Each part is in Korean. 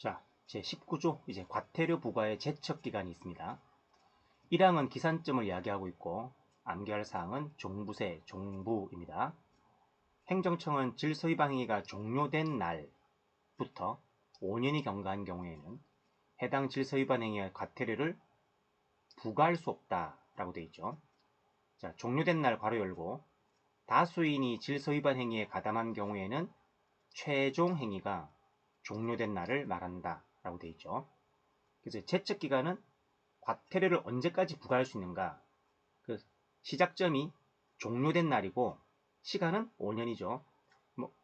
자, 제19조 이제 과태료 부과의 제척 기간이 있습니다. 1항은 기산점을 이야기하고 있고 암기할 사항은 종부세, 종부입니다. 행정청은 질서위반 행위가 종료된 날부터 5년이 경과한 경우에는 해당 질서위반 행위의 과태료를 부과할 수 없다라고 되어 있죠. 자, 종료된 날 괄호 열고 다수인이 질서위반 행위에 가담한 경우에는 최종 행위가 종료된 날을 말한다 라고 되어 있죠. 그래서 제척기간은 과태료를 언제까지 부과할 수 있는가, 그 시작점이 종료된 날이고 시간은 5년이죠.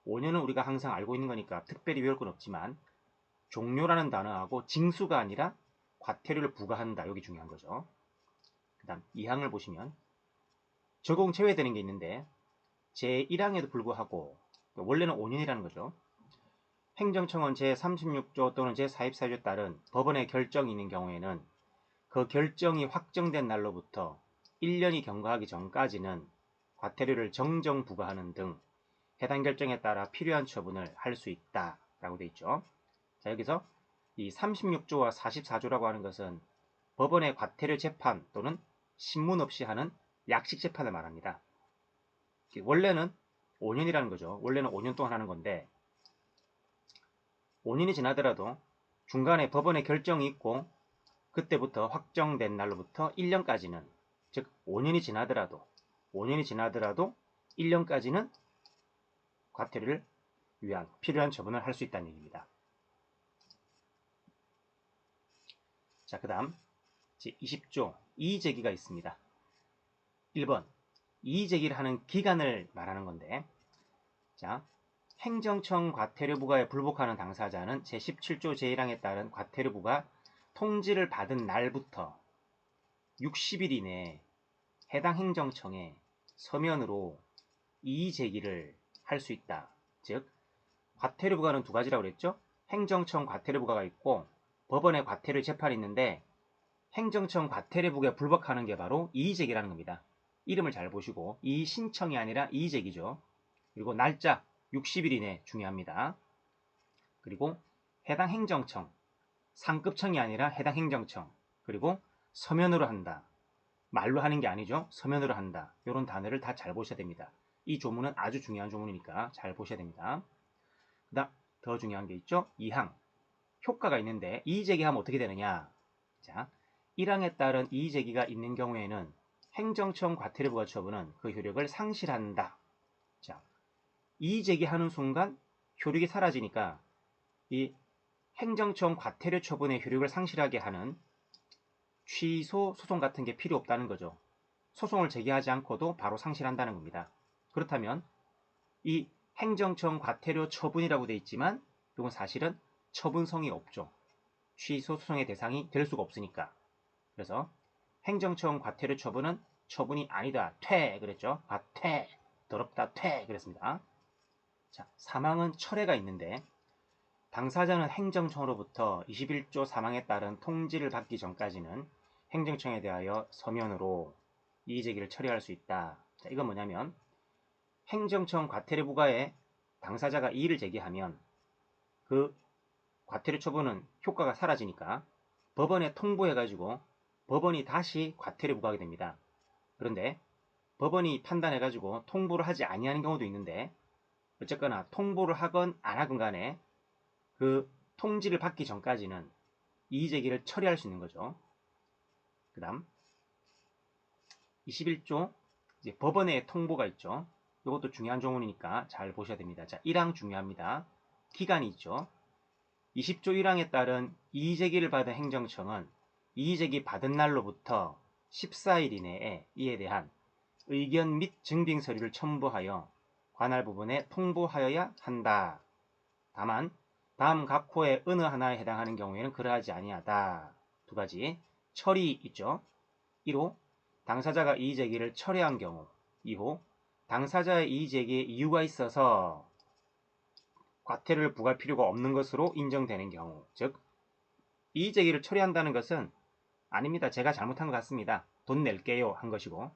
5년은 우리가 항상 알고 있는 거니까 특별히 외울 건 없지만 종료라는 단어하고 징수가 아니라 과태료를 부과한다, 여기 중요한 거죠. 그 다음 2항을 보시면 적용 제외되는 게 있는데 제1항에도 불구하고 원래는 5년이라는 거죠. 행정청은 제36조 또는 제44조에 따른 법원의 결정이 있는 경우에는 그 결정이 확정된 날로부터 1년이 경과하기 전까지는 과태료를 정정 부과하는 등 해당 결정에 따라 필요한 처분을 할 수 있다라고 되어 있죠. 자, 여기서 이 36조와 44조라고 하는 것은 법원의 과태료 재판 또는 신문 없이 하는 약식 재판을 말합니다. 원래는 5년이라는 거죠. 원래는 5년 동안 하는 건데 5년이 지나더라도 중간에 법원의 결정이 있고 그때부터 확정된 날로부터 1년까지는, 즉 5년이 지나더라도 1년까지는 과태료를 위한 필요한 처분을 할 수 있다는 얘기입니다. 자, 그 다음 제20조 이의제기가 있습니다. 1번 이의제기를 하는 기간을 말하는 건데, 자, 행정청 과태료 부과에 불복하는 당사자는 제17조 제1항에 따른 과태료 부과 통지를 받은 날부터 60일 이내에 해당 행정청에 서면으로 이의제기를 할 수 있다. 즉 과태료 부과는 두 가지라고 그랬죠. 행정청 과태료 부과가 있고 법원의 과태료 재판이 있는데 행정청 과태료 부과에 불복하는 게 바로 이의제기라는 겁니다. 이름을 잘 보시고 이의신청이 아니라 이의제기죠. 그리고 날짜 60일 이내 중요합니다. 그리고 해당 행정청, 상급청이 아니라 해당 행정청, 그리고 서면으로 한다. 말로 하는 게 아니죠. 서면으로 한다. 이런 단어를 다 잘 보셔야 됩니다. 이 조문은 아주 중요한 조문이니까 잘 보셔야 됩니다. 그 다음 더 중요한 게 있죠. 2항 효과가 있는데 이의제기하면 어떻게 되느냐. 자, 1항에 따른 이의제기가 있는 경우에는 행정청 과태료 부과 처분은 그 효력을 상실한다. 자, 이의제기하는 순간 효력이 사라지니까 이 행정청 과태료 처분의 효력을 상실하게 하는 취소 소송 같은 게 필요 없다는 거죠. 소송을 제기하지 않고도 바로 상실한다는 겁니다. 그렇다면 이 행정청 과태료 처분이라고 되어 있지만 이건 사실은 처분성이 없죠. 취소 소송의 대상이 될 수가 없으니까. 그래서 행정청 과태료 처분은 처분이 아니다. 퇴 그랬죠. 과퇴 더럽다 퇴 그랬습니다. 자, 사망은 철회가 있는데 당사자는 행정청으로부터 21조 사망에 따른 통지를 받기 전까지는 행정청에 대하여 서면으로 이의제기를 처리할 수 있다. 자, 이건 뭐냐면 행정청 과태료 부과에 당사자가 이의를 제기하면 그 과태료 처분은 효과가 사라지니까 법원에 통보해가지고 법원이 다시 과태료 부과하게 됩니다. 그런데 법원이 판단해가지고 통보를 하지 아니하는 경우도 있는데 어쨌거나 통보를 하건 안 하건 간에 그 통지를 받기 전까지는 이의제기를 처리할 수 있는 거죠. 그 다음 21조 이제 법원의 통보가 있죠. 이것도 중요한 조문이니까 잘 보셔야 됩니다. 자, 1항 중요합니다. 기간이 있죠. 20조 1항에 따른 이의제기를 받은 행정청은 이의제기 받은 날로부터 14일 이내에 이에 대한 의견 및 증빙 서류를 첨부하여 관할 부분에 통보하여야 한다. 다만 다음 각 호의 어느 하나에 해당하는 경우에는 그러하지 아니하다. 두 가지 처리 있죠. 1호 당사자가 이의제기를 철회한 경우, 2호 당사자의 이의제기에 이유가 있어서 과태료를 부과할 필요가 없는 것으로 인정되는 경우, 즉 이의제기를 처리한다는 것은 아닙니다. 제가 잘못한 것 같습니다. 돈 낼게요 한 것이고,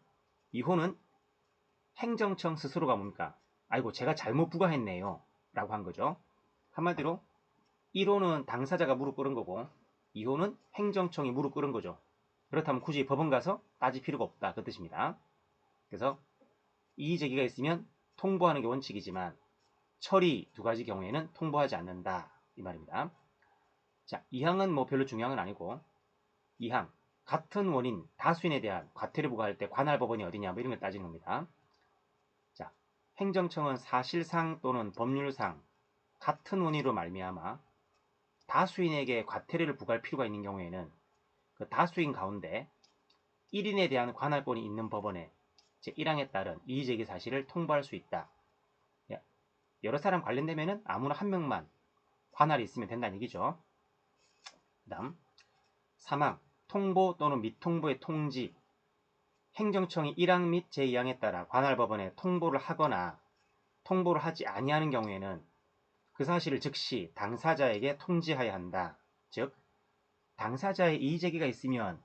2호는 행정청 스스로가 뭡니까? 아이고 제가 잘못 부과했네요 라고 한 거죠. 한마디로 1호는 당사자가 무릎 꿇은 거고 2호는 행정청이 무릎 꿇은 거죠. 그렇다면 굳이 법원 가서 따질 필요가 없다 그 뜻입니다. 그래서 이의제기가 있으면 통보하는 게 원칙이지만 처리 두 가지 경우에는 통보하지 않는다 이 말입니다. 자, 2항은 뭐 별로 중요한 건 아니고 2항 같은 원인 다수인에 대한 과태료 부과할 때 관할 법원이 어디냐 뭐 이런 걸 따지는 겁니다. 자, 행정청은 사실상 또는 법률상 같은 원인으로 말미암아 다수인에게 과태료를 부과할 필요가 있는 경우에는 그 다수인 가운데 1인에 대한 관할권이 있는 법원에 제1항에 따른 이의제기 사실을 통보할 수 있다. 여러 사람 관련되면은 아무나 한 명만 관할이 있으면 된다는 얘기죠. 그 다음 3항 통보 또는 미통보의 통지. 행정청이 1항 및 제2항에 따라 관할법원에 통보를 하거나 통보를 하지 아니하는 경우에는 그 사실을 즉시 당사자에게 통지하여야 한다. 즉 당사자의 이의제기가 있으면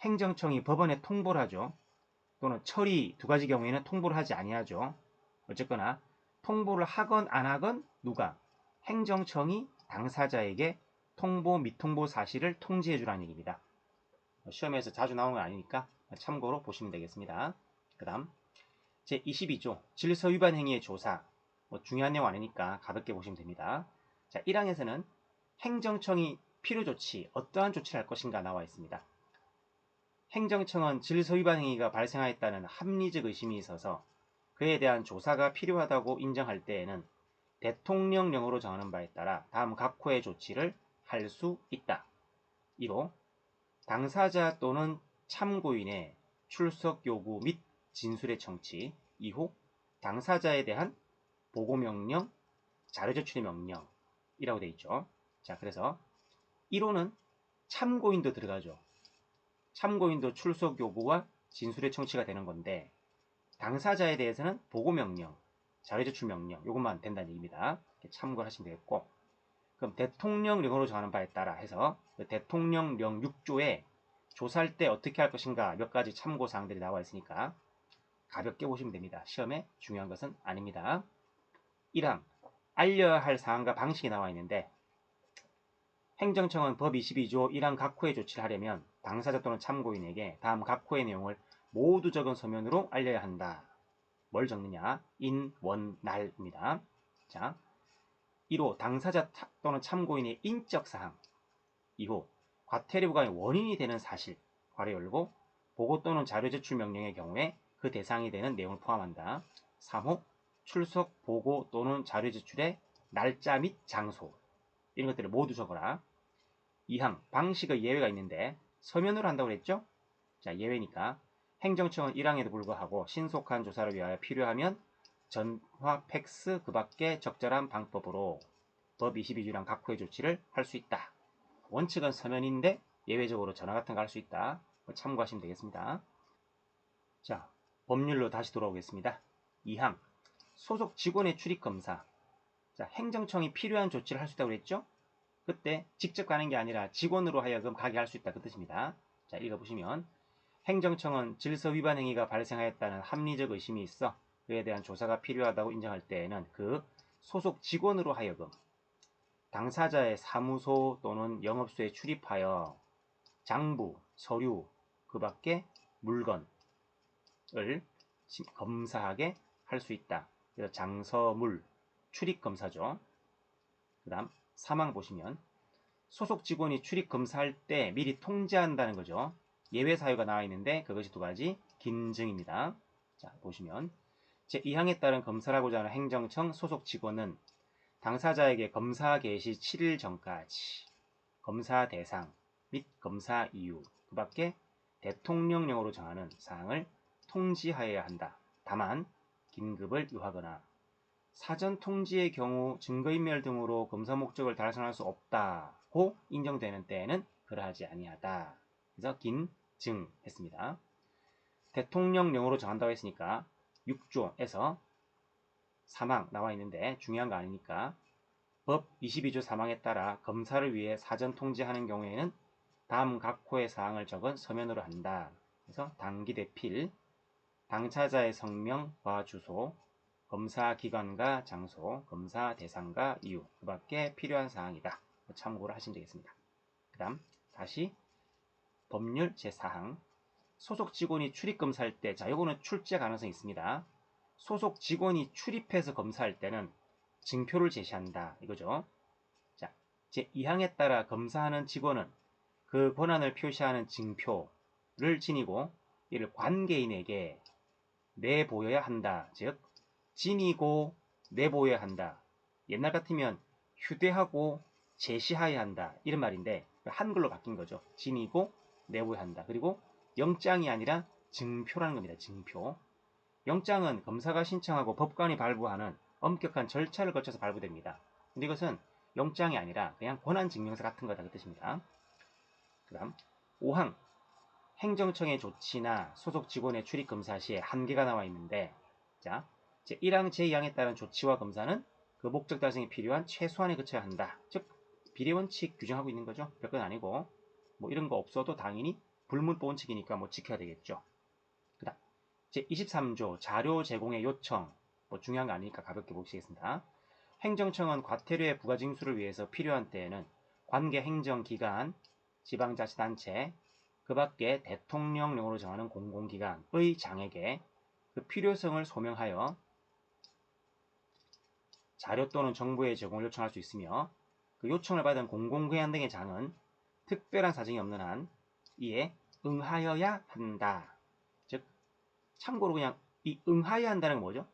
행정청이 법원에 통보를 하죠. 또는 처리 두 가지 경우에는 통보를 하지 아니하죠. 어쨌거나 통보를 하건 안 하건 누가? 행정청이 당사자에게 통보 미통보 사실을 통지해 주라는 얘기입니다. 시험에서 자주 나오는 건 아니니까 참고로 보시면 되겠습니다. 그 다음 제22조 질서 위반 행위의 조사. 중요한 내용 아니니까 가볍게 보시면 됩니다. 자, 1항에서는 행정청이 필요조치, 어떠한 조치를 할 것인가 나와 있습니다. 행정청은 질서 위반 행위가 발생하였다는 합리적 의심이 있어서 그에 대한 조사가 필요하다고 인정할 때에는 대통령령으로 정하는 바에 따라 다음 각 호의 조치를 할 수 있다. 1호 당사자 또는 참고인의 출석 요구 및 진술의 청취. 2호 당사자에 대한 보고명령, 자료제출의 명령이라고 되어 있죠. 자, 그래서 1호는 참고인도 들어가죠. 참고인도 출석 요구와 진술의 청취가 되는 건데 당사자에 대해서는 보고명령, 자료제출 명령 이것만 된다는 얘기입니다. 참고를 하시면 되겠고 그럼 대통령령으로 정하는 바에 따라 해서 그 대통령령 6조에 조사할 때 어떻게 할 것인가 몇 가지 참고사항들이 나와 있으니까 가볍게 보시면 됩니다. 시험에 중요한 것은 아닙니다. 1항 알려야 할 사항과 방식이 나와 있는데 행정청은 법 22조 1항 각 호의 조치를 하려면 당사자 또는 참고인에게 다음 각 호의 내용을 모두 적은 서면으로 알려야 한다. 뭘 적느냐? 인, 원, 날입니다. 자, 1호 당사자 또는 참고인의 인적 사항. 2호 과태료 부과의 원인이 되는 사실. 괄호 열고 보고 또는 자료 제출 명령의 경우에 그 대상이 되는 내용을 포함한다. 3호 출석 보고 또는 자료 제출의 날짜 및 장소. 이런 것들을 모두 적어라. 2항 방식의 예외가 있는데 서면으로 한다고 그랬죠? 자, 예외니까 행정청은 1항에도 불구하고 신속한 조사를 위하여 필요하면 전화, 팩스 그 밖에 적절한 방법으로 법 22조랑 각 호의 조치를 할 수 있다. 원칙은 서면인데 예외적으로 전화 같은 거 할 수 있다. 참고하시면 되겠습니다. 자, 법률로 다시 돌아오겠습니다. 2항 소속 직원의 출입 검사. 자, 행정청이 필요한 조치를 할 수 있다고 그랬죠? 그때 직접 가는 게 아니라 직원으로 하여금 가게 할 수 있다 그 뜻입니다. 자, 읽어보시면 행정청은 질서 위반 행위가 발생하였다는 합리적 의심이 있어 그에 대한 조사가 필요하다고 인정할 때에는 그 소속 직원으로 하여금 당사자의 사무소 또는 영업소에 출입하여 장부, 서류, 그 밖에 물건을 검사하게 할 수 있다. 그래서 장서물, 출입검사죠. 그 다음 3항 보시면 소속 직원이 출입 검사할 때 미리 통지한다는 거죠. 예외 사유가 나와 있는데 그것이 두 가지 긴증입니다. 자, 보시면 제2항에 따른 검사하고자 하는 행정청 소속 직원은 당사자에게 검사 개시 7일 전까지 검사 대상 및 검사 이유 그 밖에 대통령령으로 정하는 사항을 통지하여야 한다. 다만 긴급을 요하거나 사전 통지의 경우 증거인멸 등으로 검사 목적을 달성할 수 없다고 인정되는 때에는 그러하지 아니하다. 그래서 긴증 했습니다. 대통령령으로 정한다고 했으니까 6조에서 3항 나와 있는데 중요한 거 아니니까 법 22조 3항에 따라 검사를 위해 사전 통지하는 경우에는 다음 각 호의 사항을 적은 서면으로 한다. 그래서 당기대필, 당사자의 성명과 주소, 검사 기관과 장소, 검사 대상과 이유, 그 밖에 필요한 사항이다. 참고를 하시면 되겠습니다. 그 다음 다시 법률 제4항 소속 직원이 출입 검사할 때, 자, 요거는 출제 가능성이 있습니다. 소속 직원이 출입해서 검사할 때는 증표를 제시한다 이거죠. 자, 제2항에 따라 검사하는 직원은 그 권한을 표시하는 증표를 지니고 이를 관계인에게 내보여야 한다. 즉 지니고 내보여야 한다. 옛날 같으면 휴대하고 제시하여야 한다 이런 말인데 한글로 바뀐 거죠. 지니고 내보여야 한다. 그리고 영장이 아니라 증표라는 겁니다. 증표. 영장은 검사가 신청하고 법관이 발부하는 엄격한 절차를 거쳐서 발부됩니다. 근데 이것은 영장이 아니라 그냥 권한증명서 같은 거다 그 뜻입니다. 그 다음 5항 행정청의 조치나 소속 직원의 출입 검사 시에 한계가 나와 있는데, 자, 제1항, 제2항에 따른 조치와 검사는 그 목적 달성이 필요한 최소한에 그쳐야 한다. 즉 비례원칙 규정하고 있는 거죠. 별건 아니고 뭐 이런 거 없어도 당연히 불문법 원칙이니까 뭐 지켜야 되겠죠. 그 다음 제23조 자료 제공의 요청, 뭐 중요한 거 아니니까 가볍게 보시겠습니다. 행정청은 과태료의 부과징수를 위해서 필요한 때에는 관계 행정기관, 지방자치단체, 그 밖에 대통령령으로 정하는 공공기관의 장에게 그 필요성을 소명하여 자료 또는 정보의 제공을 요청할 수 있으며, 그 요청을 받은 공공기관 등의 장은 특별한 사정이 없는 한 이에 응하여야 한다. 즉 참고로 그냥 이 응하여야 한다는 건 뭐죠?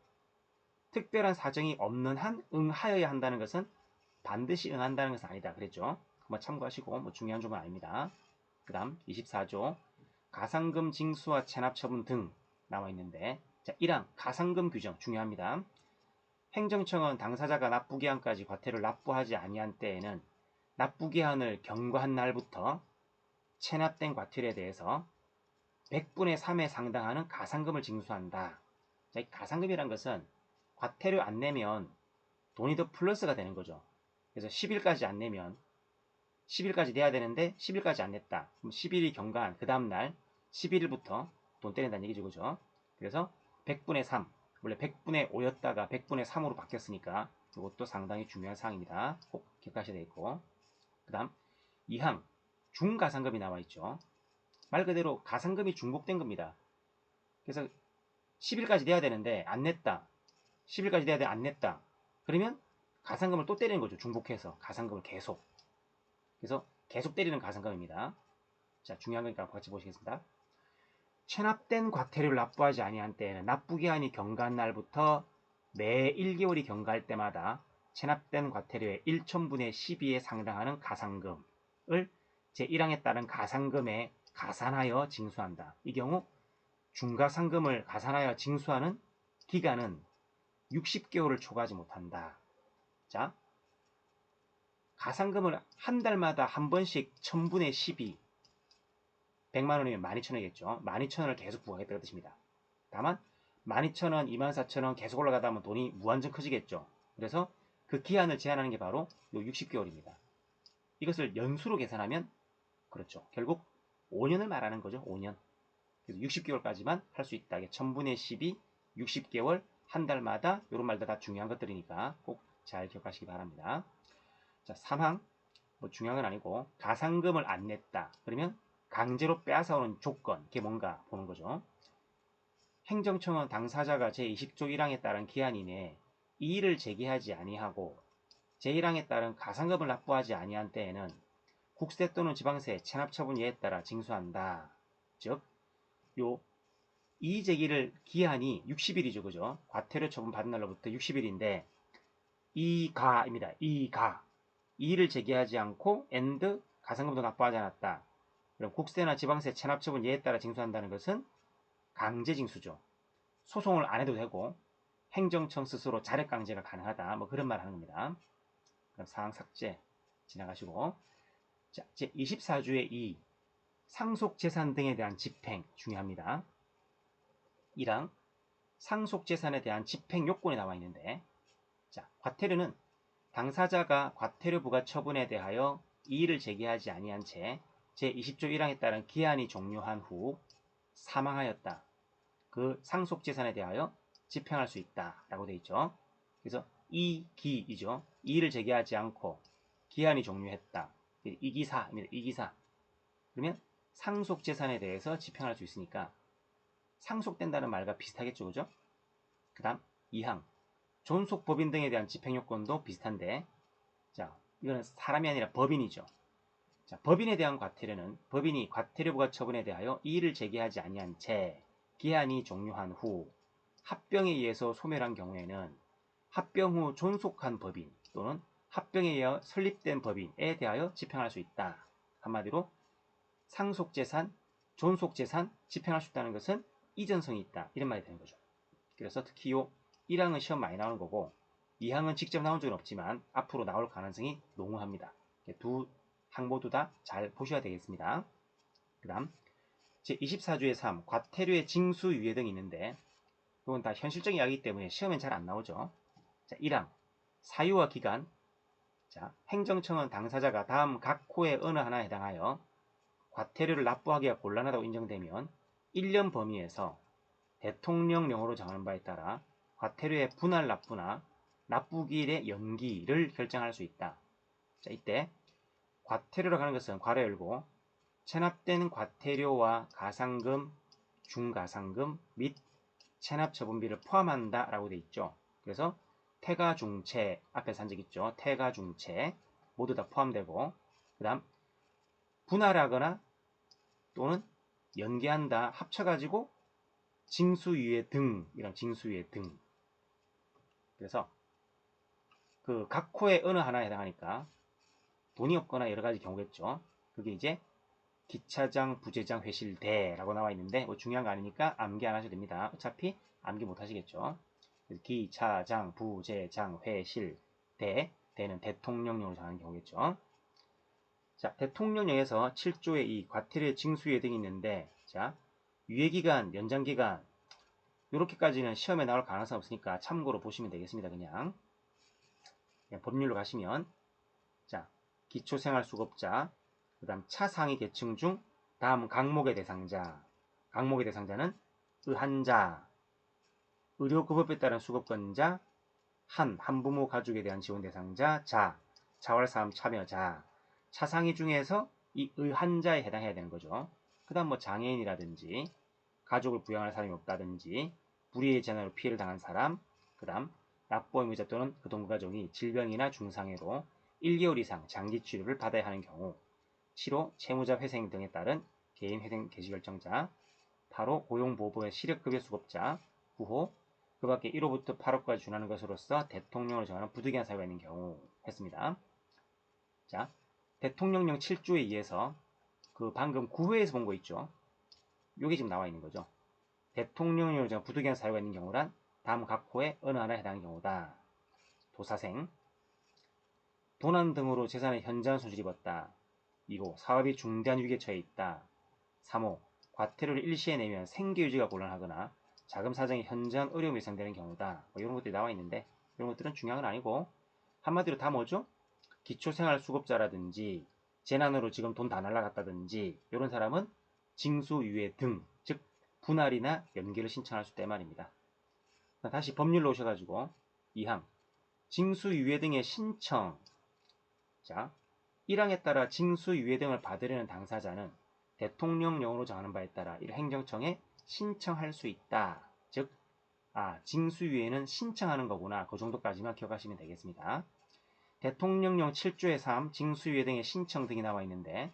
특별한 사정이 없는 한 응하여야 한다는 것은 반드시 응한다는 것은 아니다 그랬죠. 한번 참고하시고 뭐 중요한 조건 아닙니다. 그 다음 24조 가상금 징수와 체납 처분 등 나와 있는데, 자, 1항 가상금 규정 중요합니다. 행정청은 당사자가 납부기한까지 과태료를 납부하지 아니한 때에는 납부기한을 경과한 날부터 체납된 과태료에 대해서 100분의 3에 상당하는 가상금을 징수한다. 자, 이 가상금이란 것은 과태료 안 내면 돈이 더 플러스가 되는 거죠. 그래서 10일까지 안 내면 10일까지 내야 되는데 10일까지 안 냈다. 그럼 10일이 경과한 그 다음날 11일부터 돈 떼낸다는 얘기죠. 그죠? 그래서 100분의 3, 원래 100분의 5였다가 100분의 3으로 바뀌었으니까 이것도 상당히 중요한 사항입니다. 꼭 기억하셔야 되겠고, 그 다음 2항 중가상금이 나와 있죠. 말 그대로 가상금이 중복된 겁니다. 그래서 10일까지 내야 되는데 안 냈다. 10일까지 내야 되는데 안 냈다. 그러면 가상금을 또 때리는 거죠. 중복해서 가상금을 계속. 그래서 계속 때리는 가상금입니다. 자, 중요한 거니까 같이 보시겠습니다. 체납된 과태료를 납부하지 아니한 때에는 납부기한이 경과한 날부터 매 1개월이 경과할 때마다 체납된 과태료의 1천분의 12에 상당하는 가상금을 제1항에 따른 가상금에 가산하여 징수한다. 이 경우 중가상금을 가산하여 징수하는 기간은 60개월을 초과하지 못한다. 자, 가상금을 한 달마다 한 번씩 1000분의 12, 100만원이면 12,000원이겠죠. 12,000원을 계속 부과하겠다는 뜻입니다. 다만 12,000원, 24,000원 계속 올라가다 보면 돈이 무한정 커지겠죠. 그래서 그 기한을 제한하는 게 바로 요 60개월입니다. 이것을 연수로 계산하면 그렇죠. 결국 5년을 말하는 거죠. 5년. 그래서 60개월까지만 할 수 있다. 1000분의 12, 60개월, 한 달마다 이런 말들 다 중요한 것들이니까 꼭 잘 기억하시기 바랍니다. 자, 3항 뭐 중요한 건 아니고 가상금을 안 냈다. 그러면 강제로 빼앗아오는 조건, 그게 뭔가 보는 거죠. 행정청은 당사자가 제20조 1항에 따른 기한 이내에 이의를 제기하지 아니하고 제1항에 따른 가상금을 납부하지 아니한 때에는 국세 또는 지방세 체납처분 예에 따라 징수한다. 즉, 요 이의 제기를 기한이 60일이죠. 그죠? 과태료 처분 받은 날로부터 60일인데 이가입니다. 이의를 제기하지 않고 and 가상금도 납부하지 않았다. 그럼 국세나 지방세 체납처분 예에 따라 징수한다는 것은 강제징수죠. 소송을 안 해도 되고 행정청 스스로 자력강제가 가능하다. 뭐 그런 말 하는 겁니다. 그럼 사항 삭제 지나가시고, 자, 제24조의 2 상속재산 등에 대한 집행 중요합니다. 1항 상속재산에 대한 집행 요건이 나와 있는데, 자, 과태료는 당사자가 과태료 부과 처분에 대하여 이의를 제기하지 아니한 채 제20조 1항에 따른 기한이 종료한 후 사망하였다. 그 상속재산에 대하여 집행할 수 있다 라고 되어 있죠. 그래서 이기이죠. 이의를 제기하지 않고 기한이 종료했다. 이기사입니다. 이기사. 그러면 상속재산에 대해서 집행할 수 있으니까 상속된다는 말과 비슷하겠죠. 그죠? 그 다음 2항 존속법인 등에 대한 집행요건도 비슷한데, 자, 이거는 사람이 아니라 법인이죠. 자, 법인에 대한 과태료는 법인이 과태료 부과 처분에 대하여 이의를 제기하지 아니한 채 기한이 종료한 후 합병에 의해서 소멸한 경우에는 합병 후 존속한 법인 또는 합병에 의해 설립된 법인에 대하여 집행할 수 있다. 한마디로 상속재산, 존속재산 집행할 수 있다는 것은 이전성이 있다. 이런 말이 되는 거죠. 그래서 특히 요 1항은 시험 많이 나오는 거고 2항은 직접 나온 적은 없지만 앞으로 나올 가능성이 농후합니다. 두 항 모두 다 잘 보셔야 되겠습니다. 그 다음 제24조의 3 과태료의 징수유예 등이 있는데 이건 다 현실적인 이야기이기 때문에 시험엔 잘 안 나오죠. 자, 1항 사유와 기간. 자, 행정청은 당사자가 다음 각 호의 어느 하나에 해당하여 과태료를 납부하기가 곤란하다고 인정되면 1년 범위에서 대통령령으로 정하는 바에 따라 과태료의 분할 납부나 납부기일의 연기를 결정할 수 있다. 자, 이때 과태료라고 하는 것은 괄호 열고 체납된 과태료와 가상금, 중가상금 및 체납처분비를 포함한다 라고 되어 있죠. 그래서 태가중체 앞에서 한 적 있죠. 태가중체 모두 다 포함되고 그 다음 분할하거나 또는 연계한다 합쳐가지고 징수유예 등 이런 징수유예 등. 그래서 그 각 호의 어느 하나에 해당하니까 돈이 없거나 여러 가지 경우겠죠. 그게 이제 기차장, 부재장, 회실대라고 나와 있는데 뭐 중요한 거 아니니까 암기 안 하셔도 됩니다. 어차피 암기 못 하시겠죠. 기차장, 부재장, 회실대, 대는 대통령령으로 정하는 경우겠죠. 자, 대통령령에서 7조의 이 과태료 징수유예 등이 있는데, 자, 유예기간, 연장기간 이렇게까지는 시험에 나올 가능성이 없으니까 참고로 보시면 되겠습니다. 그냥 법률로 가시면 자, 기초생활수급자, 그 다음 차상위 계층 중 다음 강목의 대상자. 강목의 대상자는 의한자, 의료급업에 따른 수급권자, 한부모 가족에 대한 지원 대상자, 자활사업 참여자. 차상위 중에서 이 의한자에 해당해야 되는 거죠. 그 다음 뭐 장애인이라든지 가족을 부양할 사람이 없다든지 불의의 재난으로 피해를 당한 사람, 그 다음 납부의 의무자 또는 그 동가족이 질병이나 중상해로 1개월 이상 장기 치료를 받아야 하는 경우, 7호 채무자 회생 등에 따른 개인 회생 개시 결정자, 8호 고용보호법의 시력급여 수급자, 9호 그 밖에 1호부터 8호까지 준하는 것으로서 대통령을 정하는 부득이한 사유가 있는 경우 했습니다. 자, 대통령령 7조에 의해서 그 방금 9회에서 본 거 있죠. 요게 지금 나와 있는 거죠. 대통령령을 정한 부득이한 사유가 있는 경우란 다음 각 호의 어느 하나에 해당하는 경우다. 도사생, 도난 등으로 재산의 현저한 손실을 입었다. 2호 사업이 중대한 위기에 처해 있다. 3호 과태료를 일시에 내면 생계유지가 곤란하거나 자금 사정에 현저한 어려움이 예상되는 경우다. 뭐 이런 것들이 나와 있는데 이런 것들은 중요한 건 아니고 한마디로 다 뭐죠? 기초생활수급자라든지 재난으로 지금 돈 다 날라갔다든지 이런 사람은 징수유예 등, 즉 분할이나 연계를 신청할 수 있다 말입니다. 다시 법률로 오셔가지고 2항 징수유예 등의 신청. 자, 1항에 따라 징수유예 등을 받으려는 당사자는 대통령령으로 정하는 바에 따라 이 행정청에 신청할 수 있다. 즉, 징수유예는 신청하는 거구나. 그 정도까지만 기억하시면 되겠습니다. 대통령령 7조의 3 징수유예 등의 신청 등이 나와 있는데,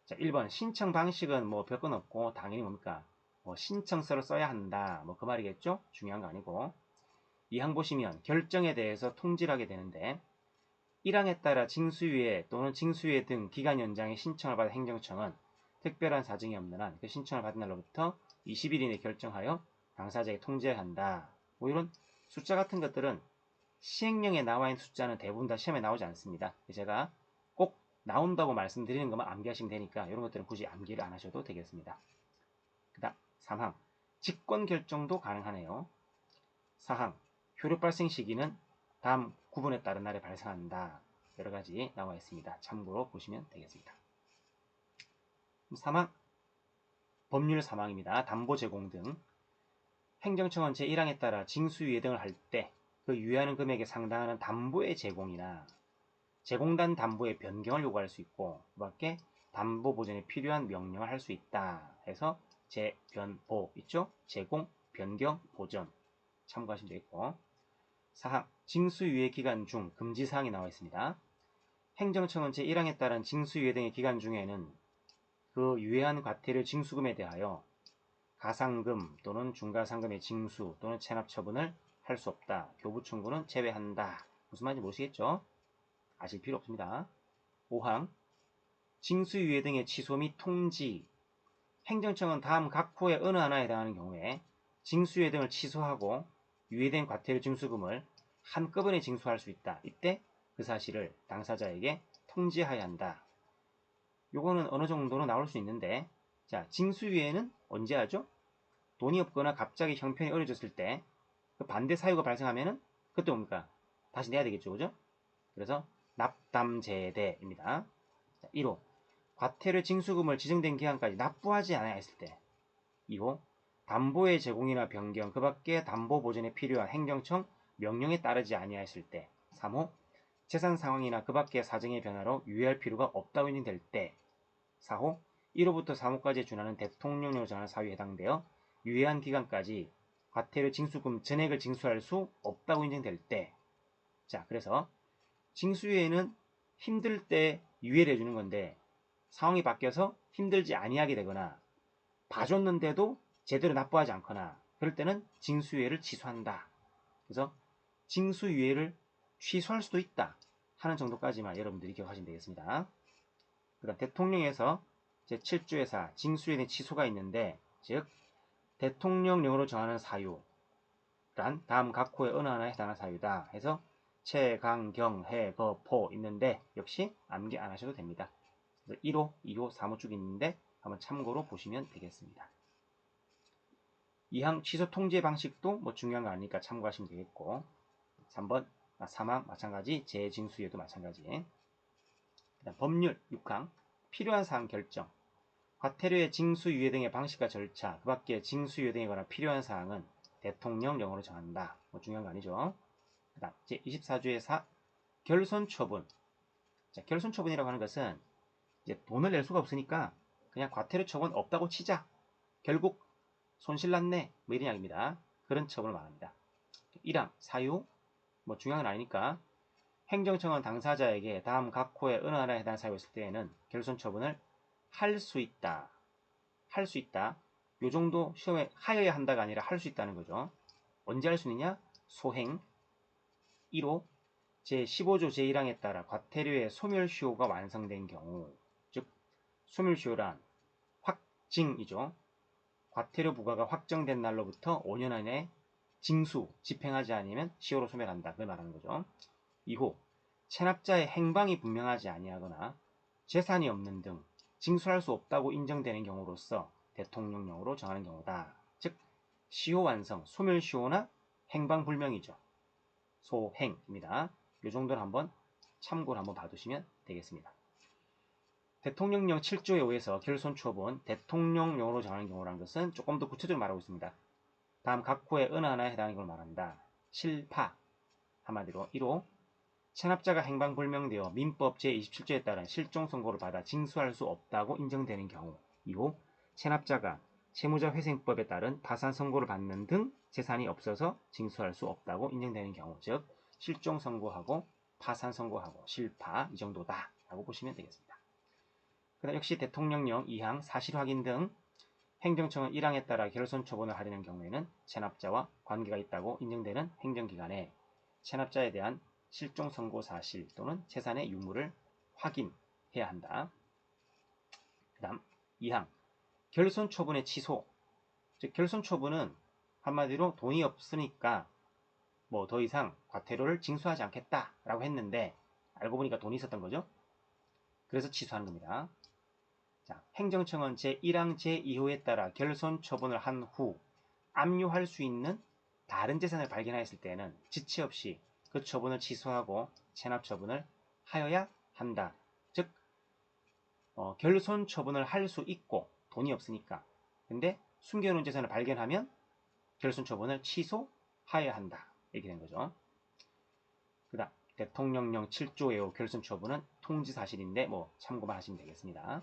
자, 1번 신청 방식은 뭐 별건 없고 당연히 뭡니까? 뭐 신청서를 써야 한다. 뭐 그 말이겠죠? 중요한 거 아니고. 2항 보시면 결정에 대해서 통지를 하게 되는데 1항에 따라 징수유예 또는 징수유예 등 기간 연장의 신청을 받은 행정청은 특별한 사정이 없는 한 그 신청을 받은 날로부터 20일 이내 결정하여 당사자에게 통지해야 한다. 뭐 이런 숫자 같은 것들은 시행령에 나와 있는 숫자는 대부분 다 시험에 나오지 않습니다. 제가 꼭 나온다고 말씀드리는 것만 암기하시면 되니까 이런 것들은 굳이 암기를 안 하셔도 되겠습니다. 그 다음 3항 직권 결정도 가능하네요. 4항 효력 발생 시기는 다음 구분에 따른 날에 발생한다. 여러가지 나와 있습니다. 참고로 보시면 되겠습니다. 3항 법률 3항입니다. 담보 제공 등. 행정청은 제1항에 따라 징수유예 등을 할 때 그 유예하는 금액에 상당하는 담보의 제공이나 제공단 담보의 변경을 요구할 수 있고 그 밖에 담보 보전에 필요한 명령을 할 수 있다 해서 재변보 있죠? 제공, 변경, 보전 참고하시면 되겠고 사항, 징수유예 기간 중 금지사항이 나와 있습니다. 행정청은 제1항에 따른 징수유예 등의 기간 중에는 그 유예한 과태료 징수금에 대하여 가상금 또는 중과상금의 징수 또는 체납 처분을 할 수 없다. 교부 청구는 제외한다. 무슨 말인지 모르시겠죠? 아실 필요 없습니다. 5항 징수유예 등의 취소 및 통지 행정청은 다음 각 호의 어느 하나에 해당하는 경우에 징수유예 등을 취소하고 유예된 과태료 징수금을 한꺼번에 징수할 수 있다. 이때 그 사실을 당사자에게 통지하여야 한다. 요거는 어느 정도는 나올 수 있는데 자, 징수유예는 언제 하죠? 돈이 없거나 갑자기 형편이 어려졌을 때 그 반대 사유가 발생하면은 그때 뭡니까? 다시 내야 되겠죠. 그죠? 그래서 납담제대입니다. 1호 과태료 징수금을 지정된 기간까지 납부하지 않아야 했을 때 2호 담보의 제공이나 변경 그 밖에 담보 보전에 필요한 행정청 명령에 따르지 아니하였을 때 3호 재산 상황이나 그 밖의 사정의 변화로 유예할 필요가 없다고 인정될 때 4호 1호부터 3호까지에 준하는 대통령령으로 정한 사유에 해당되어 유예한 기간까지 과태료 징수금 전액을 징수할 수 없다고 인정될 때 자, 그래서 징수유예는 힘들 때 유예를 해주는 건데 상황이 바뀌어서 힘들지 아니하게 되거나 봐줬는데도 제대로 납부하지 않거나 그럴 때는 징수유예를 취소한다. 그래서 징수유예를 취소할 수도 있다 하는 정도까지만 여러분들이 기억하시면 되겠습니다. 그다음 대통령에서 제7조의 4 징수유예 취소가 있는데 즉 대통령령으로 정하는 사유란 다음 각 호의 어느 하나에 해당하는 사유다 해서 채, 강, 경, 해, 거, 포 있는데 역시 암기 안 하셔도 됩니다. 1호, 2호, 3호 쭉 있는데 한번 참고로 보시면 되겠습니다. 2항 취소 통제 방식도 뭐 중요한 거 아니니까 참고하시면 되겠고 3번 3항 마찬가지 재징수유예도 마찬가지 그다음 법률 6항 필요한 사항 결정 과태료의 징수유예 등의 방식과 절차 그 밖에 징수유예 등에 관한 필요한 사항은 대통령령으로 정한다. 뭐 중요한 거 아니죠. 그 다음 제24조의 4 결손처분 자, 결손처분이라고 하는 것은 이제 돈을 낼 수가 없으니까 그냥 과태료 처분 없다고 치자. 결국 손실 났네. 뭐 이런 이야기입니다. 그런 처분을 말합니다. 1항 사유 뭐 중요한 건 아니니까 행정청은 당사자에게 다음 각 호의 어느 하나에 해당하는 사유가 있을 때에는 결손처분을 할 수 있다. 할 수 있다. 요 정도 시험에 하여야 한다가 아니라 할 수 있다는 거죠. 언제 할 수 있느냐? 소행 1호 제15조 제1항에 따라 과태료의 소멸시효가 완성된 경우 즉 소멸시효란 확징이죠. 과태료 부과가 확정된 날로부터 5년 안에 징수, 집행하지 않으면 시효로 소멸한다. 그걸 말하는 거죠. 2호 체납자의 행방이 분명하지 아니하거나 재산이 없는 등 징수할 수 없다고 인정되는 경우로서 대통령령으로 정하는 경우다. 즉 시효 완성, 소멸시효나 행방불명이죠. 소행입니다. 이 정도는 한번 참고를 한번 봐두시면 되겠습니다. 대통령령 7조에 의해서 결손처분 대통령령으로 정하는 경우라는 것은 조금 더 구체적으로 말하고 있습니다. 다음 각 호의 어느 하나에 해당하는 걸 말한다. 실파 한마디로 1호 체납자가 행방불명되어 민법 제27조에 따른 실종 선고를 받아 징수할 수 없다고 인정되는 경우 2호 체납자가 채무자회생법에 따른 파산 선고를 받는 등 재산이 없어서 징수할 수 없다고 인정되는 경우 즉 실종 선고하고 파산 선고하고 실파 이 정도다 라고 보시면 되겠습니다. 그다음 역시 대통령령 2항 사실 확인 등 행정청은 1항에 따라 결손 처분을 하려는 경우에는 체납자와 관계가 있다고 인정되는 행정기관에 체납자에 대한 실종 선고 사실 또는 재산의 유무를 확인해야 한다. 그 다음 2항 결손 처분의 취소 즉 결손 처분은 한마디로 돈이 없으니까 뭐 더 이상 과태료를 징수하지 않겠다 라고 했는데 알고 보니까 돈이 있었던 거죠. 그래서 취소하는 겁니다. 자, 행정청은 제1항 제2호에 따라 결손 처분을 한 후 압류할 수 있는 다른 재산을 발견하였을 때는 지체 없이 그 처분을 취소하고 체납 처분을 하여야 한다. 즉 결손 처분을 할 수 있고 돈이 없으니까 근데 숨겨놓은 재산을 발견하면 결손 처분을 취소하여야 한다. 이렇게 된 거죠. 그 다음 대통령령 7조 외호 결선 처분은 통지 사실인데 뭐 참고만 하시면 되겠습니다.